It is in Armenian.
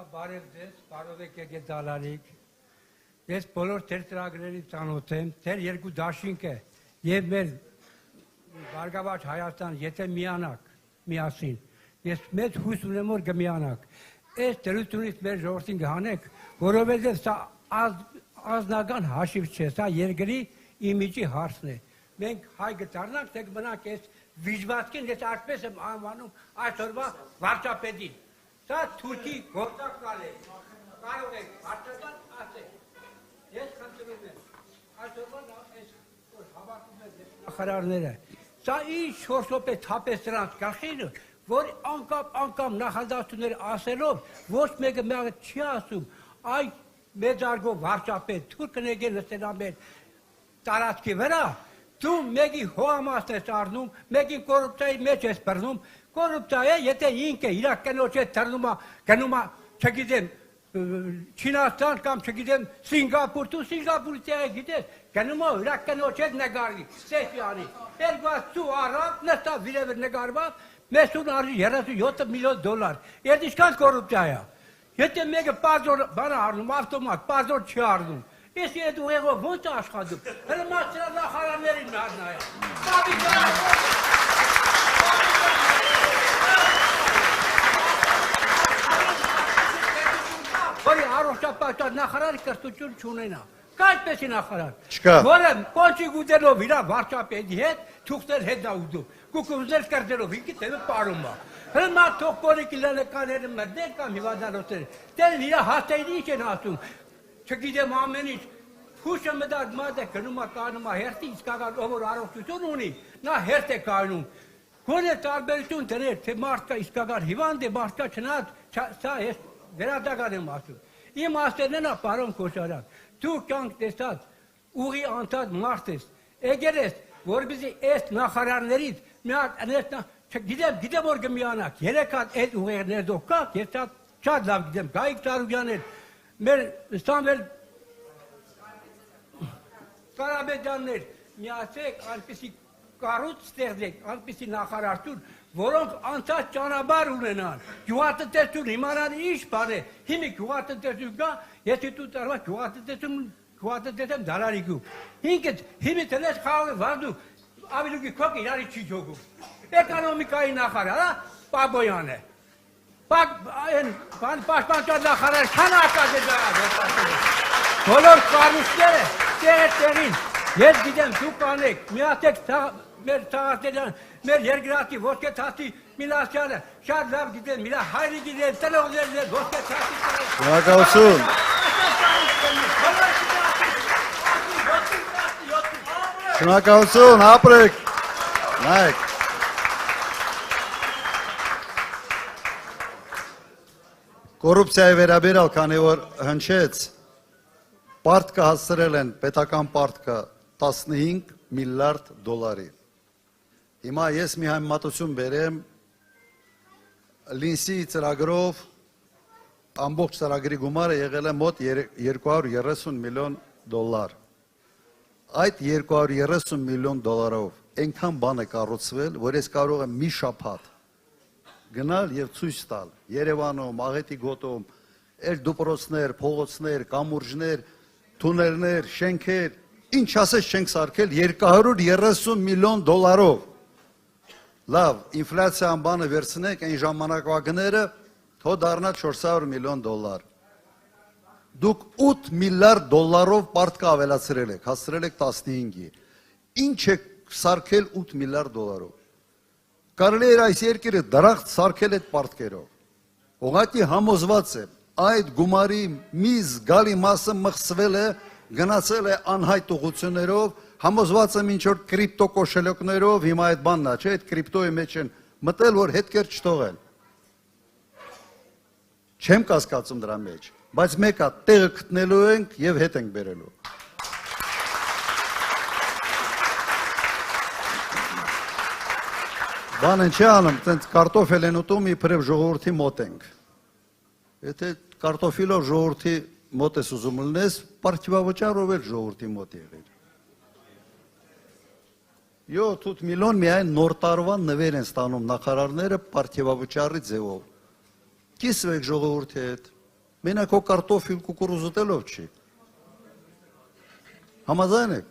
Բարև ձեզ, բարով եք եկել դալալիք։ Ես բոլոր թեր ծրագրերին ծանոթ եմ, թեր երկու դաշինք է եւ մեր Բարգավաճ Հայաստան, եթե միանակ, միասին, ես մեծ հույս ունեմ, որ կմիանանք։ Այս դրությունից մեր ժողովրդին կհանենք, որովհետեւ սա ազնական հաշիվ չէ, սա երկրի իմիջի հարցն է։ Մենք հայ կդառնանք, թե կմնանք այս վիճվածքին, ես այսպես եմ անվանում այսօրվա վարչապետին։ Սա Թուրքի գործակալ է, կարող եք հարցական ասել։ Ես խնդրում եմ, այսօրվա այս հավաքում են նախարարները, սա ինչ շորշոպ է թապես նրանց գլխին, որ անգամ նախադասություններ ասելով, ոչ մեկը մեղը չի ասում, այ մեծարգո վարչապետ, թուրքն եկել լսել ամեն տարածքի վրա, դու մեկի հոամասն ես առնում, մեկին կոռուպցիայի մեջ ես բռնում, կոռուպցիա եթե ինքը իր կնոջ հետ գնում է, չգիտեմ, Չինաստան կամ չգիտեմ Սինգապուր, դու Սինգապուրից գիտես, գնում է իր կնոջ հետ նկարվի, սելֆի անի, երկու առավ, նստավ վիրևը նկարվավ, մեզ արժի 37 միլիոն դոլար, երբ ինչքան կոռուպցիա է, եթե մեկը պազոր բան առնում, ավտոմատ, պազոր չի առնում, ես այդ ուղեղով ոնց է աշխատում, հələ մասնա նախարարներին նայ, որի առողջապահության նախարարը կրթություն չունենա, կայդպես է նախարար, որը կոնչի գուտելով իր վարչապետի հետ, թուղթեր հետ դա ուտում, կուկուզներ կրտելով, ինքի տևը պարում է, հրմա թող կորիք իլանեկաները մրդեր կամ հիվանդանոցները, դերն իր հաստային ինչ են ասում, չգիտեմ ամեն ինչ, հուշը մդար մատ է գնում է կանում է հերթի, իսկական ով որ առողջություն ունի, նա հերթ է կանում, գոնե տարբերություն դներ, թե մարդկա իսկական հիվանդ է, մարդկա չնած, սա ես վերադական եմ ասում, իմ ասերն են պարոն Քոչարյան, դու կյանք տեսած, ուղի անցած մարդ ես, եկել ես, որպեսզի այս նախարարներից մի հատ գիտեմ որ կմիանաք, երեք հատ այդ ուղեղներ դուք կաք, ես շատ լավ գիտեմ, Գայիկ Ծառուկյաններ, մեր Սամվել Կարապետյաններ, միացեք, այնպիսի կառույց ստեղծեք, այնպիսի նախարարություն, որոնք անցած ճանապարհ ունենան, գյուղատնտեսություն իմանան ինչ բան է, հիմի գյուղատնտեսություն կա, եթե դու տարվա գյուղատնտեսություն դարարիկու, հիմի տնես խաղը վարդու, ավելուկի քոք իրարի չի ջոգում, էկոնոմիկայի նախարարը Պաբոյան է, պաշտպանության նախարար քանակած է դարավ, բոլոր կառույցները տեղին, ես գիտեմ դու կանեք, միացեք մեր Թաղասերյան, մեր երկրատի ոսկե թասի Միլասյանը, շատ լավ գիտեն, միրա հայրի գիտեն, տնողներն են, ոսկե թասի Շնորհակալություն։ Շնորհակալություն, ապրեք, նայեք։ Կոռուպցիայի վերաբերյալ, քանի որ հնչեց, պարտքը հասցրել են, պետական պարտքը 15 միլիարդ դոլարի։ Հիմա ես մի համեմատություն բերեմ Լինսի ծրագրով ամբողջ ծրագրի գումարը եղել է մոտ 230 միլիոն դոլար։ Այդ 230 միլիոն դոլարով այնքան բան է կառուցվել, որ ես կարող եմ մի շաբաթ գնալ եւ ցույց տալ Երևանում, Աղետի գոտում, այլ դուպրոցներ, փողոցներ, կամուրջներ, թունելներ, շենքեր, ինչ ասես չենք սարքել 230 միլիոն դոլարով։ Լավ, ինֆլյացիան բանը վերցնեք, այն ժամանակվա գները թո դառնա 400 միլիոն դոլար։ Դուք 8 միլիարդ դոլարով պարտքը ավելացրել եք, հասցրել եք 15-ի։ Ինչ եք սարքել 8 միլիարդ դոլարով։ Կարելի էր այս երկիրը դրախտ սարքել այդ պարտքերով։ Ուղղակի համոզված եմ, այդ գումարի մի զգալի մասը մխսվել է, գնացել է անհայտ ուղղություններով, համոզված եմ ինչ որ կրիպտո կոշելյոկներով, հիմա այդ բանն է, չէ, այդ կրիպտոյի մեջ են մտել, որ հետքեր չթողեն։ Չեմ կասկածում դրա մեջ, բայց մեկը տեղը գտնելու ենք եւ հետ ենք բերելու։ Բանը չի անում, տենց կարտոֆել են ուտում, իբրև ժողովրդի մոտ ենք։ Եթե կարտոֆիլով ժողովրդի մոտ ես ուզում լնես, պարտիվավճարով էլ ժողովրդի մոտ եղիր։ 7 միլիոն միայն նոր տարվա նվեր են ստանում նախարարները պարտիվավճարի ձևով։ Կիսվեք ժողովրդի հետ, Մենակ քո կարտոֆիլ կուկուրուզ ուտելով չի։ Համաձայն եք։